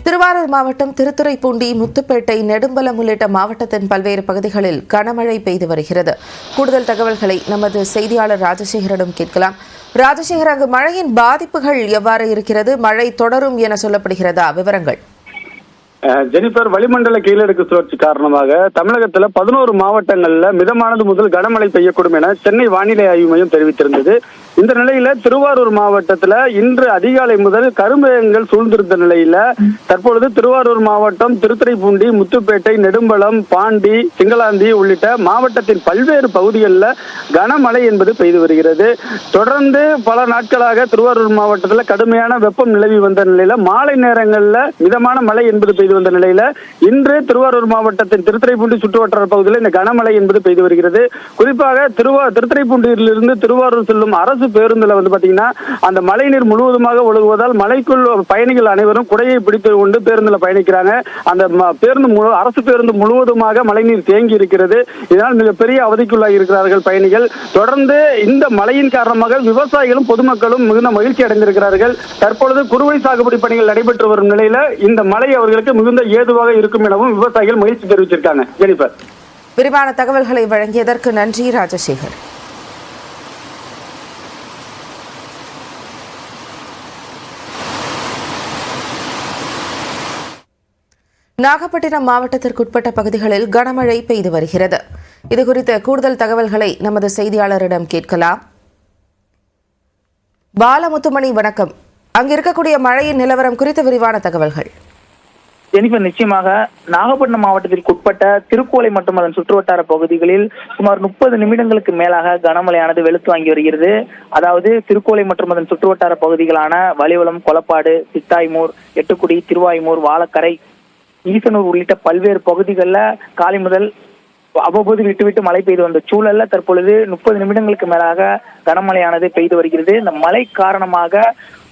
திருவாரூர் மாவட்டம் திருத்துறைப்பூண்டி, முத்துப்பேட்டை, நெடும்பலம் உள்ளிட்ட மாவட்டத்தின் பல்வேறு பகுதிகளில் கனமழை பெய்து வருகிறது. கூடுதல் தகவல்களை நமது செய்தியாளர் ராஜசேகரிடம் கேட்கலாம். ராஜசேகர், அங்கு மழையின் பாதிப்புகள் எவ்வாறு இருக்கிறது? மழை தொடரும் என சொல்லப்படுகிறதா? விவரங்கள். ஜெனிஃபர், வளிமண்டல கீழடுக்கு சுழற்சி காரணமாக தமிழகத்துல 11 மாவட்டங்கள்ல மிதமானது முதல் கனமழை பெய்யக்கூடும் என சென்னை வானிலை ஆய்வு மையம் தெரிவித்திருந்தது. இந்த நிலையில திருவாரூர் மாவட்டத்துல இன்று அதிகாலை முதல் கருமேகங்கள் சூழ்ந்திருந்த நிலையில தற்பொழுது திருவாரூர் மாவட்டம் திருத்துறைப்பூண்டி, முத்துப்பேட்டை, நெடும்பலம், பாண்டி, சிங்களாந்தி உள்ளிட்ட மாவட்டத்தின் பல்வேறு பகுதிகளில் கனமழை என்பது பெய்து வருகிறது. தொடர்ந்து பல நாட்களாக திருவாரூர் மாவட்டத்துல கடுமையான வெப்பம் நிலவி வந்த நிலையில மாலை நேரங்கள்ல மிதமான மழை என்பது பெய்து வந்த நிலையில இன்று திருவாரூர் மாவட்டத்தின் திருத்துறைப்பூண்டி சுற்றுவட்டார பகுதியில் இந்த கனமழை என்பது பெய்து வருகிறது. குறிப்பாக திருத்துறைப்பூண்டியிலிருந்து திருவாரூர் செல்லும் அரசு பேருந்துல பாத்தீங்கன்னா அந்த மழைநீர் முழுவதுமாக ஒழுகுவதால் மலைக்குள் பயணிகள் அனைவரும் குடையை பிடித்து கொண்டு பேருந்துல பயணிக்கிறாங்க. அந்த அரசு பேருந்து முழுவதுமாக மழைநீர் தேங்கி இருக்கிறது. இதனால் மிகப்பெரிய அவதிக்குள்ளாகி இருக்கிறார்கள் பயணிகள். தொடர்ந்து இந்த மழையின் காரணமாக விவசாயிகளும் பொதுமக்களும் மிகுந்த மகிழ்ச்சி அடைந்திருக்கிறார்கள். தற்பொழுது குறுவை சாகுபடி பணிகள் நடைபெற்று வரும் நிலையில இந்த மழை அவர்களுக்கு மிகுந்த ஏதுவாக இருக்கும் எனவும் விவசாயிகள் மகிழ்ச்சி தெரிவிச்சிருக்காங்க. ஜெனிஃபர், விரிவான தகவல்களை வழங்கியதற்கு நன்றி ராஜசேகர். நாகப்பட்டினம் மாவட்டத்திற்குட்பட்ட பகுதிகளில் கனமழை பெய்து வருகிறது. இதுகுறித்த கூடுதல் தகவல்களை நமது செய்தியாளரிடம் கேட்கலாம். பாலமுத்துமணி, வணக்கம். அங்கு இருக்கக்கூடிய மழையின் நிலவரம் குறித்த விரிவான தகவல்கள். ஜெனிஃபர், நிச்சயமாக நாகப்பட்டினம் மாவட்டத்திற்கு உட்பட்ட திருக்கோளை மற்றும் அதன் சுற்றுவட்டார பகுதிகளில் சுமார் 30 நிமிடங்களுக்கு மேலாக கனமழையானது வெளுத்து வாங்கி வருகிறது. அதாவது திருக்கோளை மற்றும் அதன் சுற்றுவட்டார பகுதிகளான வலிவலம், கொலப்பாடு, சித்தாய்மூர், எட்டுக்குடி, திருவாய்மூர், வாழக்கரை, ஈசனூர் உள்ளிட்ட பல்வேறு பகுதிகளில் காலை முதல் அவ்வப்போது விட்டு மழை பெய்து வந்த சூழல்ல தற்பொழுது 30 நிமிடங்களுக்கு மேலாக கனமழையானது பெய்து வருகிறது. இந்த மழை காரணமாக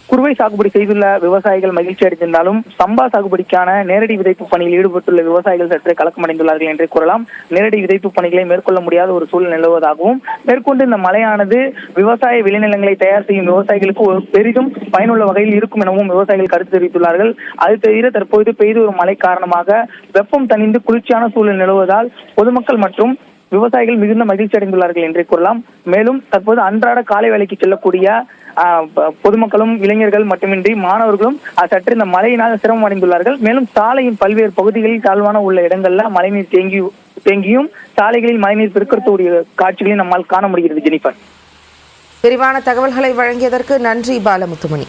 குறுவை சாகுபடி செய்துள்ள விவசாயிகள் மகிழ்ச்சி அடைந்திருந்தாலும் சம்பா சாகுபடிக்கான நேரடி விதைப்பு பணியில் ஈடுபட்டுள்ள விவசாயிகள் சற்றே கலக்கமடைந்துள்ளார்கள் என்றே கூறலாம். நேரடி விதைப்பு பணிகளை மேற்கொள்ள முடியாத ஒரு சூழல் நிலவுவதாகவும், மேற்கொண்டு இந்த மழையானது விவசாய விளைநிலங்களை தயார் செய்யும் விவசாயிகளுக்கு ஒரு பெரிதும் பயனுள்ள வகையில் இருக்கும் எனவும் விவசாயிகள் கருத்து தெரிவித்துள்ளார்கள். அது தவிர தற்போது பெய்து வரும் மழை காரணமாக வெப்பம் தணிந்து குளிர்ச்சியான சூழல் நிலவுவதால் பொதுமக்கள் மற்றும் விவசாயிகள் மிகுந்த மகிழ்ச்சி அடைந்துள்ளார்கள் என்றே கூறலாம். மேலும் தற்போது அன்றாட காலை வேலைக்கு செல்லக்கூடிய பொதுமக்களும் இளைஞர்கள் மட்டுமின்றி மாணவர்களும் சற்று இந்த மழையினால் சிரமம் அடைந்துள்ளார்கள். மேலும் சாலையின் பல்வேறு பகுதிகளில் தாழ்வான உள்ள இடங்கள்ல மழைநீர் தேங்கியும் சாலைகளில் மழைநீர் பெருக்கக்கூடிய காட்சிகளை நம்மால் காண முடிகிறது. ஜெனிஃபர், விரிவான தகவல்களை வழங்கியதற்கு நன்றி பாலமுத்துமணி.